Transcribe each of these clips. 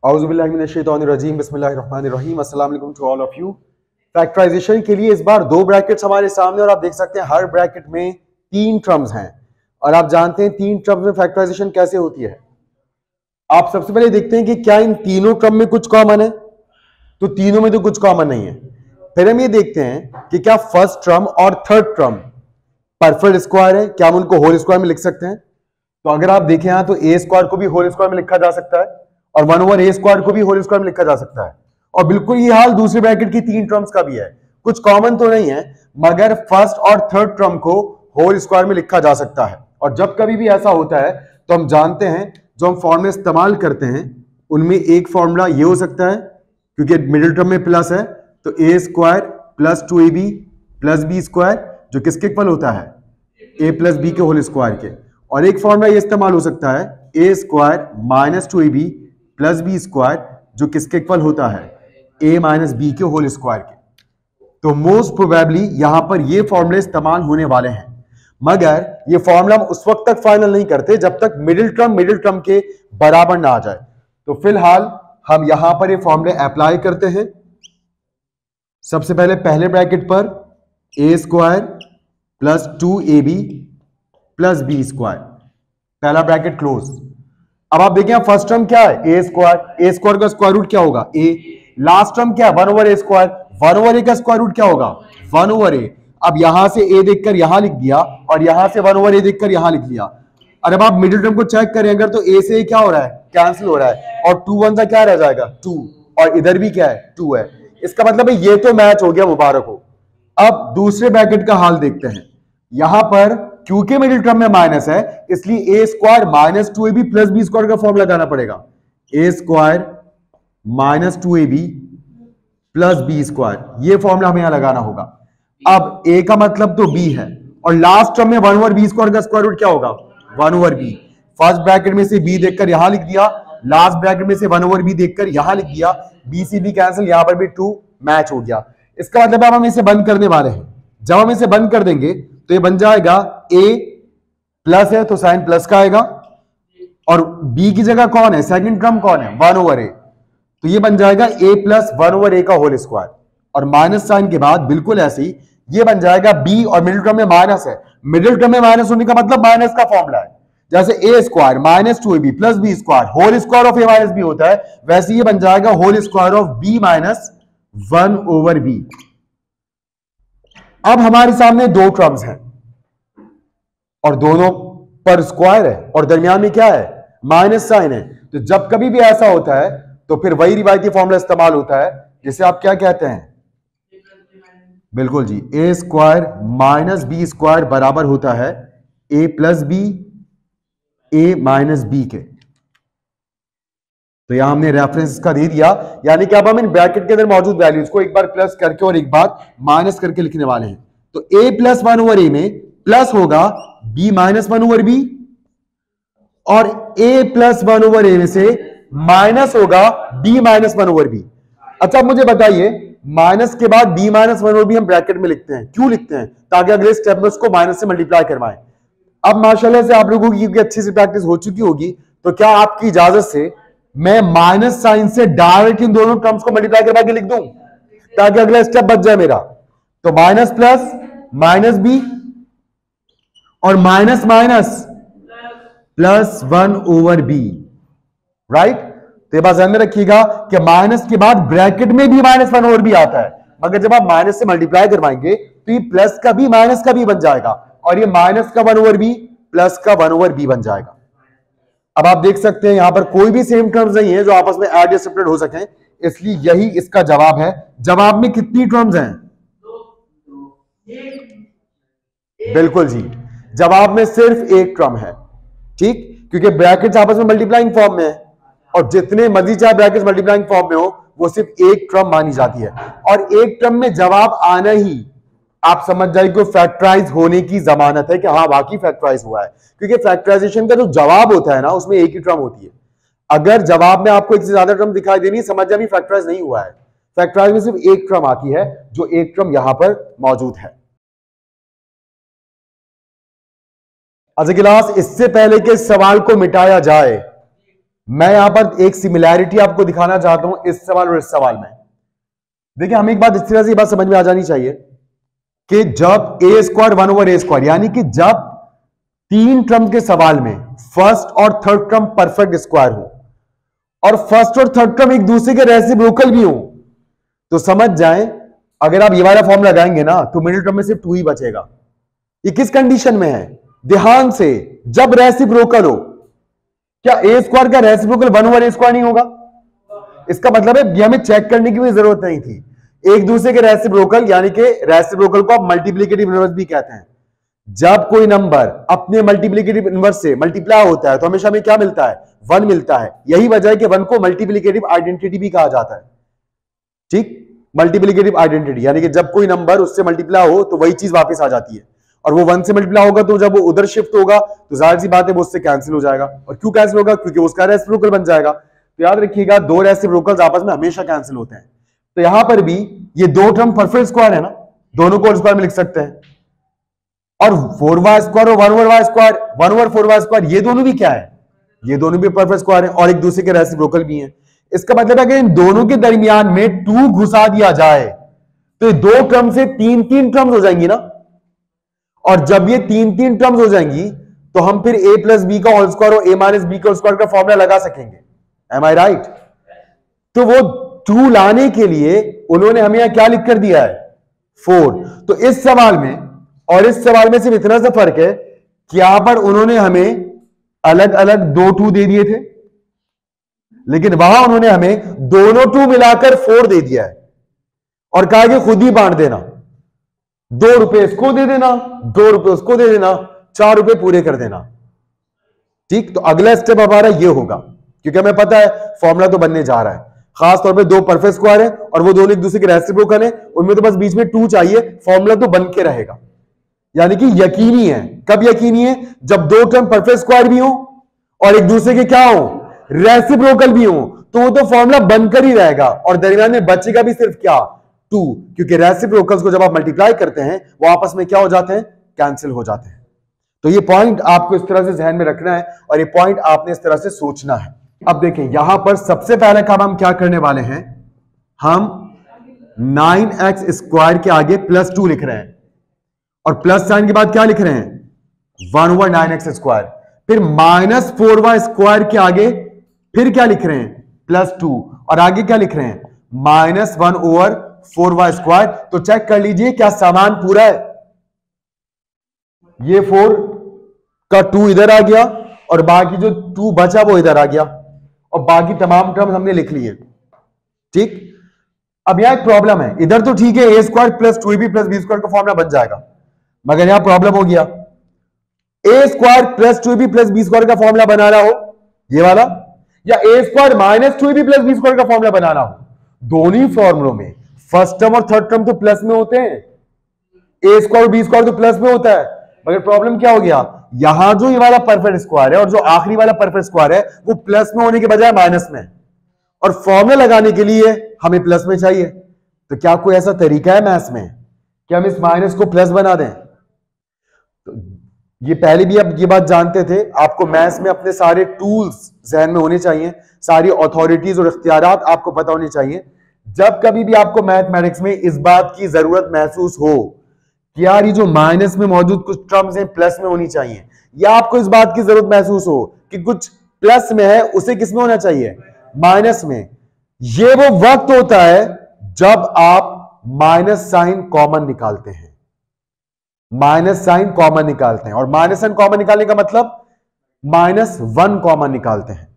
औज़ुबिल्लाहि मिनश्शैतानिर्रजीम बिस्मिल्लाहिर्रहमानिर्रहीम अस्सलाम वालेकुम to all of you. Factorisation के लिए इस बार दो ब्रैकेट्स हमारे सामने और आप देख सकते हैं हर ब्रैकेट में तीन टर्म्स हैं और आप जानते हैं तीन टर्म्स में फैक्टराइजेशन कैसे होती है। आप सबसे पहले देखते हैं कि क्या इन तीनों टर्म में कुछ कॉमन है, तो तीनों में तो कुछ कॉमन नहीं है। फिर हम ये देखते हैं कि क्या फर्स्ट टर्म और थर्ड टर्म परफेक्ट स्क्वायर है, क्या हम उनको होल स्क्वायर में लिख सकते हैं। तो अगर आप देखें यहां तो ए स्क्वायर को भी होल स्क्वायर में लिखा जा सकता है और 1/a स्क्वायर को भी होल स्क्वायर में लिखा जा सकता है और बिल्कुल ये हाल दूसरे ब्रैकेट की तीन टर्म्स का भी है। कुछ कॉमन तो नहीं है मगर फर्स्ट और थर्ड टर्म को होल स्क्वायर में लिखा जा सकता है। और जब कभी भी ऐसा होता है तो हम जानते हैं जो हम फॉर्मूले इस्तेमाल करते हैं उनमें एक फॉर्मूला ये हो सकता है, क्योंकि मिडिल टर्म में प्लस है तो a square plus 2ab plus b square जो किसके इक्वल होता है a प्लस बी के होल स्क्वायर के। और एक फॉर्मूला ये इस्तेमाल हो सकता है a square minus 2ab plus b square जो किसके इक्वल होता है a माइनस बी के होल स्क्वायर के। तो मोस्ट प्रोबेबली यहां पर ये फॉर्मूले इस्तेमाल होने वाले हैं, मगर ये फॉर्मूला हम उस वक्त तक फाइनल नहीं करते जब तक मिडिल टर्म के बराबर ना आ जाए। तो फिलहाल हम यहां पर ये फॉर्मूले अप्लाई करते हैं। सबसे पहले ब्रैकेट पर a square plus 2ab plus b square, पहला ब्रैकेट क्लोज। अब आप देखिए फर्स्ट टर्म क्या है ए स्क्वायर का स्क्वायर रूट क्या होगा a। लास्ट टर्म क्या है 1/a स्क्वायर, 1/a का स्क्वायर रूट क्या होगा 1/a। अब यहां से a देखकर यहां लिख दिया और यहां से 1/a देखकर यहां लिख लिया। और अब आप मिडिल टर्म को चेक करें अगर तो a से क्या हो रहा है कैंसिल हो रहा है और 2 1 क्या रह जाएगा 2 और इधर भी क्या है 2 है। इसका मतलब है ये तो मैच हो गया, मुबारक हो। अब दूसरे ब्रैकेट का हाल देखते हैं। यहां पर क्योंकि मिडिल टर्म में माइनस है इसलिए a square minus 2ab plus b square का फॉर्म लगाना पड़ेगा। A square minus 2ab plus b square, ये फॉर्मूला हमें यहां लगाना होगा। अब a का मतलब तो b है और लास्ट टर्म में 1/b स्क्वायर का स्क्वायर रूट क्या होगा 1/b। फर्स्ट ब्रैकेट में से b देखकर यहां लिख दिया, लास्ट ब्रैकेट में से 1/b देखकर यहां लिख दिया, b से b कैंसिल, यहां पर भी 2 मैच हो गया। इसका मतलब अब हम इसे बंद करने वाले हैं। जब हम इसे बंद कर देंगे तो ये बन जाएगा a प्लस है तो साइन प्लस का आएगा और b की जगह कौन है सेकंड टर्म कौन है 1/a, तो ये बन जाएगा a प्लस 1/a का होल स्क्वायर और माइनस साइन के बाद बिल्कुल ऐसे ही ये बन जाएगा b और मिडिल टर्म में माइनस है। मिडिल टर्म में माइनस होने का मतलब माइनस का फॉर्मूला है, जैसे a square minus 2ab plus b square whole square of a minus b होता है, वैसे ये बन जाएगा whole square of b minus 1/b। अब हमारे सामने दो टर्म्स हैं और दोनों पर स्क्वायर है और दरमियान में क्या है माइनस साइन है। तो जब कभी भी ऐसा होता है तो फिर वही रिवायती फॉर्मूला इस्तेमाल होता है जिसे आप क्या कहते हैं, बिल्कुल जी, ए स्क्वायर माइनस बी स्क्वायर बराबर होता है ए plus b a minus b के। तो यहां हमने रेफरेंस का दे दिया, यानी कि अब हम इन ब्रैकेट के अंदर मौजूद वैल्यूज को एक बार प्लस करके और एक बार माइनस करके लिखने वाले हैं। तो a प्लस 1/a में प्लस होगा b माइनस 1/b और a प्लस 1/a में से माइनस होगा b माइनस 1/b। अच्छा मुझे बताइए माइनस के बाद b माइनस 1/b हम ब्रैकेट में लिखते हैं, क्यों लिखते हैं, ताकि अगले स्टेप में उसको माइनस से मल्टीप्लाई करवाएं। अब माशाल्लाह से आप लोगों की क्योंकि अच्छी सी प्रैक्टिस हो चुकी होगी तो क्या आपकी इजाजत से मैं माइनस साइन से डायरेक्ट इन दोनों टर्म्स को मल्टीप्लाई करवा के लिख दूं ताकि अगला स्टेप बच जाए मेरा। तो माइनस प्लस माइनस बी और minus minus plus 1/b, right. तो ये बात ध्यान में रखिएगा कि माइनस के बाद ब्रैकेट में भी माइनस 1/b आता है, मगर जब आप माइनस से मल्टीप्लाई करवाएंगे तो ये प्लस का भी माइनस का भी बन जाएगा और ये माइनस का 1/b प्लस का 1/b बन जाएगा। अब आप देख सकते हैं यहां पर कोई भी सेम टर्म्स नहीं है जो आपस में ऐड या सेपरेट हो सकें, इसलिए यही इसका जवाब है। जवाब में कितनी टर्म्स हैं, बिल्कुल जी, जवाब में सिर्फ एक टर्म है, ठीक, क्योंकि ब्रैकेट्स आपस में मल्टीप्लाइंग फॉर्म में है और जितने मर्जी चाहे ब्रैकेट्स मल्टीप्लाइंग फॉर्म में हो वो सिर्फ एक टर्म मानी जाती है और एक टर्म में जवाब आना ही आप समझ जाइए कि फैक्टराइज होने की जमानत है कि हाँ वाकई फैक्टराइज हुआ है, क्योंकि फैक्टराइजेशन का जो जवाब होता है ना उसमें एक ही टर्म होती है। अगर जवाब में आपको एक से ज्यादा टर्म दिखाई देनी समझ जाए फैक्टराइज नहीं हुआ है। फैक्टराइज में सिर्फ एक टर्म आती है जो एक टर्म यहां पर मौजूद है। अच्छा क्लास, इससे पहले कि सवाल को मिटाया जाए मैं यहां पर एक सिमिलैरिटी आपको दिखाना चाहता हूं इस सवाल और इस सवाल में। देखिए हमें एक बात इस तरह से बात समझ में आ जानी चाहिए कि जब ए स्क्वायर 1 ओवर ए स्क्वायर, यानी कि जब तीन टर्म के सवाल में फर्स्ट और थर्ड टर्म परफेक्ट स्क्वायर हो और फर्स्ट और थर्ड टर्म एक दूसरे के रेसिप्रोकल भी हो, तो समझ जाएं अगर आप ये वाला फॉर्म लगाएंगे ना तो मिडिल टर्म में सिर्फ 2 ही बचेगा। ये किस कंडीशन में है, ध्यान से, जब रेसिप्रोकल हो। क्या ए स्क्वायर का रेसिप्रोकल 1 ओवर ए स्क्वायर नहीं होगा? इसका मतलब है ये हमें चेक करने की भी जरूरत नहीं थी। एक दूसरे के रेसिप्रोकल, यानी कि रेसिप्रोकल को आप मल्टीप्लिकेटिव इनवर्स भी कहते हैं। जब कोई नंबर अपने मल्टीप्लिकेटिव इनवर्स से मल्टीप्लाई होता है तो हमेशा हमें क्या मिलता है, 1 मिलता है। यही वजह है कि 1 को मल्टीप्लिकेटिव आइडेंटिटी भी कहा जाता है। ठीक, मल्टीप्लिकेटिव आइडेंटिटी यानी कि जब कोई नंबर उससे मल्टीप्लाई हो तो वही चीज वापस आ जाती है, और वो 1 से मल्टीप्लाई होगा तो जब वो उधर शिफ्ट होगा तो जाहिर सी बात है वो उससे कैंसिल हो जाएगा। और क्यों कैंसिल होगा? क्योंकि उसका रेसिप्रोकल बन जाएगा। तो याद रखिएगा, दो रेसिप्रोकल्स आपस में हमेशा कैंसिल होते हैं। तो यहां पर भी ये दो टर्म परफेक्ट स्क्वायर है ना, दोनों को स्क्वायर में लिख सकते हैं। और 4y स्क्वायर और 1 over y square, 1 over 4y square, ये दोनों भी क्या है, ये दोनों भी परफेक्ट स्क्वायर है और एक दूसरे के रेसिप्रोकल भी हैं। इसका मतलब है कि इन दोनों के दरमियान में 2 घुसा दिया जाए तो ये दो टर्म से 3 टर्म्स हो जाएंगी ना, और जब ये 3 टर्म्स हो जाएंगी तो हम फिर a प्लस बी का होल स्क्वायर और a माइनस बी का होल स्क्वायर का फॉर्मूला लगा सकेंगे। एम आई राइट? तो वो 2 लाने के लिए उन्होंने हमें यहां क्या लिख कर दिया है, 4। तो इस सवाल में और इस सवाल में सिर्फ इतना सा फर्क है कि यहां पर उन्होंने हमें अलग अलग 2 2 दे दिए थे, लेकिन वहां उन्होंने हमें दोनों 2 मिलाकर 4 दे दिया है और कहा कि खुद ही बांट देना, 2 रुपए इसको दे देना, 2 रुपए उसको दे देना, 4 रुपए पूरे कर देना। ठीक, तो अगला स्टेप हमारा ये होगा, क्योंकि हमें पता है फॉर्मूला तो बनने जा रहा है। खास तौर पे दो परफेक्ट स्क्वायर है और वो दोनों एक दूसरे के रेसिप्रोकल है, उनमें तो बस बीच में 2 चाहिए, फॉर्मूला तो बन के रहेगा। यानी कि यकीनी है। कब यकीनी है? जब दो टर्म परफेक्ट स्क्वायर भी हो और एक दूसरे के क्या हो, रेसिप्रोकल भी हो, तो वो तो फॉर्मूला बनकर ही रहेगा और दरमियान में बचेगा भी सिर्फ क्या, 2, क्योंकि रेसिप्रोकल्स को जब आप मल्टीप्लाई करते हैं वो आपस में क्या हो जाते हैं, कैंसिल हो जाते हैं। तो ये पॉइंट आपको इस तरह से ध्यान में रखना है और ये पॉइंट आपने इस तरह से सोचना है। अब देखें यहां पर सबसे पहला काम हम क्या करने वाले हैं, हम 9x स्क्वायर के आगे +2 लिख रहे हैं और प्लस साइन के बाद क्या लिख रहे हैं, 1 ओवर 9x स्क्वायर। फिर -4y स्क्वायर के आगे फिर क्या लिख रहे हैं, +2, और आगे क्या लिख रहे हैं, -1 ओवर 4y स्क्वायर। तो चेक कर लीजिए क्या सामान पूरा है, ये 4 का 2 इधर आ गया और बाकी जो 2 बचा वो इधर आ गया और बाकी तमाम टर्म्स हमने लिख लिए। ठीक, अब यहां एक प्रॉब्लम है, इधर तो ठीक है a square plus 2ab plus b square का फॉर्मूला बन जाएगा, मगर यहां प्रॉब्लम हो गया, a square plus 2ab plus b square का फॉर्मूला बनाना हो ये वाला, या a square minus 2ab plus b square का फॉर्मूला बनाना हो, दोनों ही फॉर्मूलों में फर्स्ट टर्म और थर्ड टर्म तो प्लस में होते हैं, a स्क्वायर और b स्क्वायर तो प्लस में होता है। मगर प्रॉब्लम क्या हो गया, यहां जो ये वाला परफेक्ट स्क्वायर है और जो आखिरी वाला परफेक्ट स्क्वायर है वो प्लस में होने के बजाय माइनस में, और फॉर्मूला लगाने के लिए हमें प्लस में चाहिए। तो क्या कोई ऐसा तरीका है मैथ्स में कि हम इस माइनस को प्लस बना दें? तो ये पहले भी आप ये बात जानते थे, आपको मैथ्स में अपने सारे टूल्स जहन में होने चाहिए, सारी अथॉरिटीज और इख्तियारात आपको पता होनी चाहिए। जब कभी भी आपको मैथमेटिक्स में इस बात की जरूरत महसूस हो कि यार ये जो माइनस में मौजूद कुछ टर्म्स हैं प्लस में होनी चाहिए, या आपको इस बात की जरूरत महसूस हो कि कुछ प्लस में है उसे किस में होना चाहिए, माइनस में, ये वो वक्त होता है जब आप माइनस साइन कॉमन निकालते हैं, माइनस साइन कॉमन निकालते हैं। और माइनस साइन कॉमन निकालने का मतलब -1 कॉमन निकालते हैं।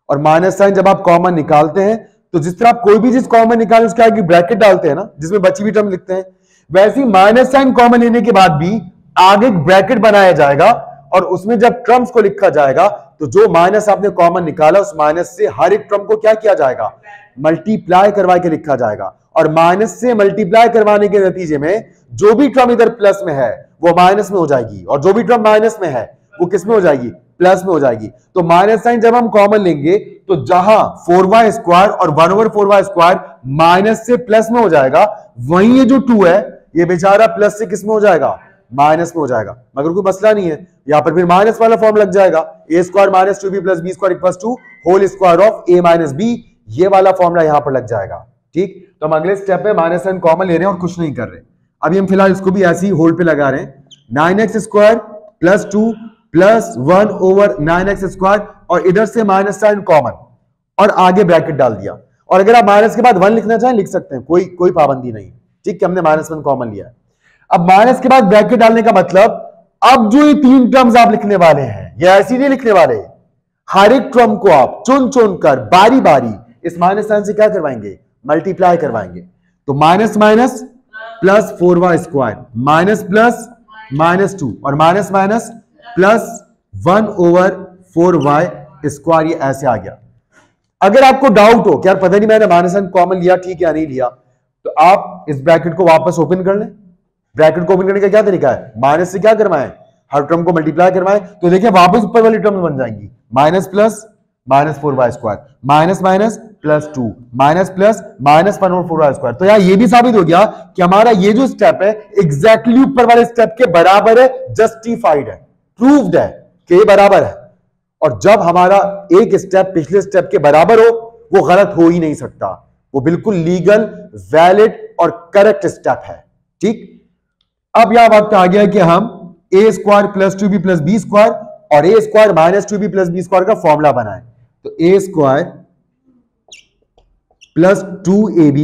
और माइनस साइन जब आप कॉमन निकालते हैं तो जिस तरह आप कोई भी चीज कॉमन निकालें उसके आगे ब्रैकेट डालते हैं ना, जिसमें बची हुई टर्म लिखते हैं, वैसे ही माइनस साइन कॉमन लेने के बाद भी आगे एक ब्रैकेट बनाया जाएगा और उसमें जब टर्म्स को लिखा जाएगा तो जो माइनस आपने कॉमन निकाला उस माइनस से हर एक टर्म को क्या किया जाएगा, मल्टीप्लाई करवा के लिखा जाएगा। और माइनस से मल्टीप्लाई करवाने के नतीजे में जो भी टर्म इधर प्लस में है वो माइनस में हो जाएगी और जो भी टर्म माइनस में है वो किस में हो जाएगी, प्लस में हो जाएगी। तो माइनस साइन जब हम कॉमन लेंगे तो जहां 4y स्क्वायर और 1 ओवर 4y स्क्वायर माइनस से प्लस में हो जाएगा, वहीं ये जो 2 है ये बेचारा प्लस से किस में हो जाएगा, माइनस में हो जाएगा, मगर कोई मसला नहीं है, यहां पर फिर माइनस वाला फॉर्म लग जाएगा, a square minus 2b plus b square equals to whole square of a minus b, ये वाला फॉर्मूला यहां पर लग जाएगा। ठीक, तो हम अगले स्टेप में माइनस साइन कॉमन ले रहे हैं और कुछ नहीं कर रहे। अभी हम फिलहाल इसको भी ऐसे ही होल्ड पे लगा रहे हैं, 9x square plus 2 plus 1 over 9x square, और इधर से माइनस साइन कॉमन और आगे ब्रैकेट डाल दिया। और अगर आप माइनस के बाद 1 लिखना चाहें लिख सकते हैं, कोई पाबंदी नहीं। ठीक है, हमने माइनस 1 कॉमन लिया है। अब माइनस के बाद ब्रैकेट डालने का मतलब, अब जो ये 3 टर्म्स आप लिखने वाले हैं ये ऐसे नहीं लिखने वाले, हर एक टर्म को आप चुन चुन कर बारी बारी इस माइनस साइन से क्या करवाएंगे, मल्टीप्लाई करवाएंगे। तो minus minus plus 4y square minus plus minus 2 और minus minus plus 1 over 4y square, ये ऐसे आ गया। अगर आपको डाउट हो कि यार पता नहीं मैंने माइनस साइन कॉमन लिया ठीक या नहीं लिया, तो आप इस ब्रैकेट को वापस ओपन कर लें। ब्रैकेट को ओपन करने का क्या तरीका है, माइनस से क्या करवाएं, हर टर्म को मल्टीप्लाई करवाएं, तो देखिए वापस ऊपर वाली टर्म बन जाएंगी, minus plus minus 4y square minus minus plus 2 minus plus minus 1 और 4y स्क्वायर। तो यार ये भी साबित हो गया कि हमारा ये जो स्टेप है एग्जैक्टली ऊपर वाले स्टेप के बराबर है, जस्टिफाइड है, प्रूव्ड है कि ये बराबर है। और जब हमारा एक स्टेप पिछले स्टेप के बराबर हो, वो गलत हो ही नहीं सकता, वो बिल्कुल लीगल, वैलिड और करेक्ट स्टेप है। ठीक, अब यह वक्त आ गया कि हम a square plus 2b plus b square और a square minus 2b plus b square का फॉर्मूला बनाएं। तो a square plus 2ab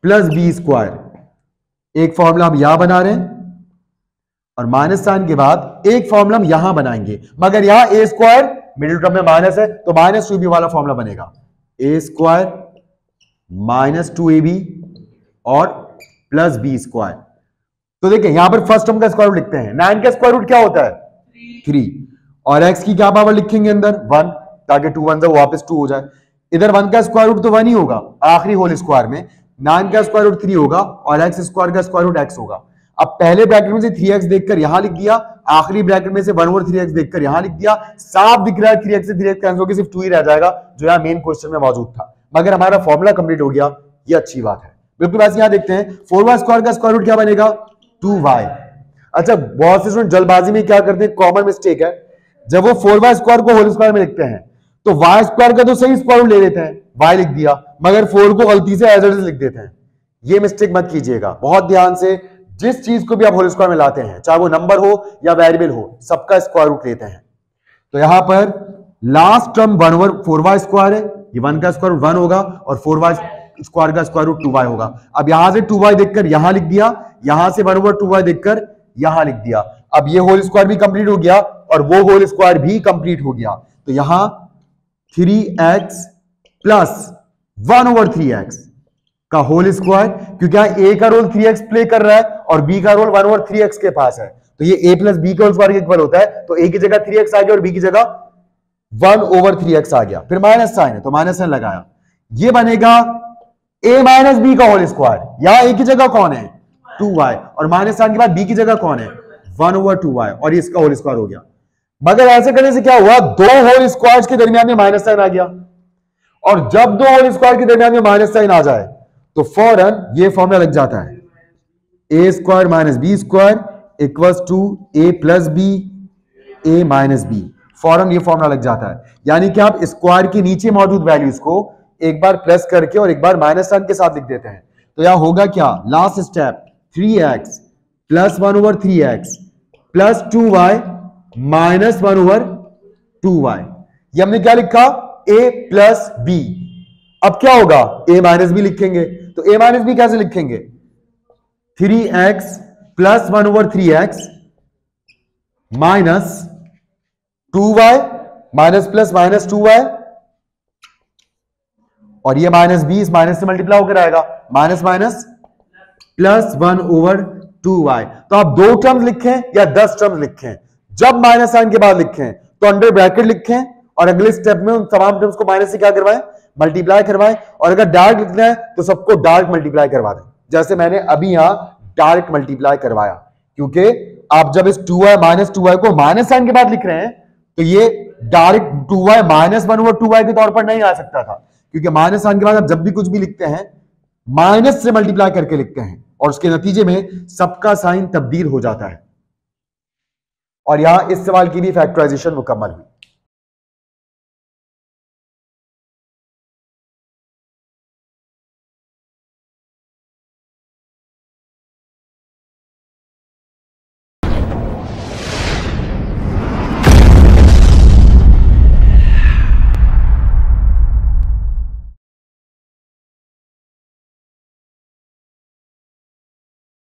plus b square एक फॉर्मूला हम यहां बना रहे हैं, और माइनस साइन के बाद एक फॉर्मूला हम यहां बनाएंगे, मगर यहां ए स्क्वायर मिडिल टर्म में माइनस है तो माइनस 2b वाला फॉर्मूला बनेगा, ए स्क्वायर माइनस 2ab और प्लस बी स्क्वायर। तो देखिए यहां पर फर्स्ट टर्म का स्क्वायर रूट लिखते हैं, 9 का स्क्वायर रूट क्या होता है 3, और x की क्या पावर लिखेंगे अंदर 1, ताकि 2 1 से वापस 2 हो जाए। इधर 1 का स्क्वायर रूट तो 1 ही होगा, आखिरी होल स्क्वायर में 9 का स्क्वायर रूट 3 होगा और x स्क्वायर का स्क्वायर रूट x होगा। अब पहले ब्रैकेट में से 3x देखकर यहां लिख दिया, आखिरी ब्रैकेट में से 1 ओवर 3x देखकर यहां लिख दिया, साफ दिख रहा है 3x से 3x कैंसिल होकर सिर्फ 2 ही रह जाएगा, जो यहां मेन क्वेश्चन में मौजूद था, मगर हमारा फॉर्मूला कंप्लीट हो गया, ये अच्छी बात है। बिल्कुल वैसे यहां देखते हैं 4y स्क्वायर का स्क्वायर रूट क्या बनेगा 2y। अच्छा, बहुत से स्टूडेंट जल्दबाजी में क्या करते हैं, कॉमन मिस्टेक है, जब वो 4y स्क्वायर को होल स्क्वायर में लिखते हैं तो y स्क्वायर का तो सही स्क्वायर रूट ले लेते हैं, y लिख दिया, मगर 4 को गलती से एज इट इज लिख देते हैं। ये मिस्टेक मत कीजिएगा, बहुत ध्यान से, जिस चीज को भी आप होल स्क्वायर में लाते हैं, चाहे वो नंबर हो या वेरिएबल हो, सबका स्क्वायर रूट लेते हैं। तो यहां पर last term 1 over 4y square है, ये 1 का स्क्वायर रूट 1 होगा और 4y स्क्वायर का स्क्वायर रूट 2y होगा। अब यहां से 2y देखकर यहां लिख दिया, यहां से 1 ओवर 2y देखकर यहां लिख दिया। अब ये होल स्क्वायर भी कंप्लीट हो गया और वो होल स्क्वायर भी कंप्लीट हो गया। तो यहां 3x प्लस 1 ओवर 3x का होल स्क्वायर, क्योंकि यहां a का रोल 3x प्ले कर रहा है और b का रोल 1 ओवर 3x के पास है, तो ये a प्लस b का होल स्क्वायर के इक्वल होता है, तो a की जगह 3x आ गया और b की जगह 1 ओवर 3x आ गया। फिर माइनस साइन है तो माइनस साइन लगाया, ये बनेगा a माइनस b का होल स्क्वायर, यहां a की जगह कौन है 2y, और माइनस साइन के बाद b की जगह कौन है 1 ओवर 2y, और इसका होल स्क्वायर हो गया। मगर ऐसे करने से क्या हुआ, दो होल स्क्वायर्स के दरमियान में माइनस साइन आ गया, और जब दो होल स्क्वायर के दरमियान में माइनस साइन आ जाए तो फौरन ये फॉर्मूला लग जाता है, a square minus b square equals to a plus b a minus b, फौरन ये फॉर्मूला लग जाता है। यानी कि आप स्क्वायर के नीचे मौजूद वैल्यूज को एक बार प्लस करके और एक बार माइनस साइन के साथ लिख देते हैं। तो यहां होगा क्या, last step 3x plus 1 over 3x plus 2y minus 1 over 2y, ये हमने क्या लिखा a प्लस b। अब क्या होगा, a माइनस b लिखेंगे, तो a माइनस b कैसे लिखेंगे 3x plus 1 over 3x minus 2y minus plus minus 2y, और ये माइनस b इस माइनस से मल्टीप्लाई होकर आएगा, minus minus plus 1 over 2y। तो आप 2 टर्म्स लिखें या 10 टर्म्स लिखें, जब माइनस साइन के बाद लिखें तो अंडर ब्रैकेट लिखें और अगले स्टेप में उन तमाम टर्म्स को माइनस से क्या करवाएं, मल्टीप्लाई करवाएं, और अगर डायरेक्ट लिखना है तो सबको डायरेक्ट मल्टीप्लाई करवा दें, जैसे मैंने अभी यहां डायरेक्ट मल्टीप्लाई करवाया। क्योंकि आप जब इस 2y माइनस 2y को माइनस साइन के बाद लिख रहे हैं तो ये direct 2y minus 1 over 2y के तौर पर नहीं आ सकता था, क्योंकि माइनस साइन के बाद आप जब भी कुछ भी लिखते हैं माइनस से मल्टीप्लाई करके लिखते हैं, और उसके नतीजे में सबका साइन तब्दील हो जाता है। और यहां इस सवाल की भी फैक्टराइजेशन मुकम्मल हुई।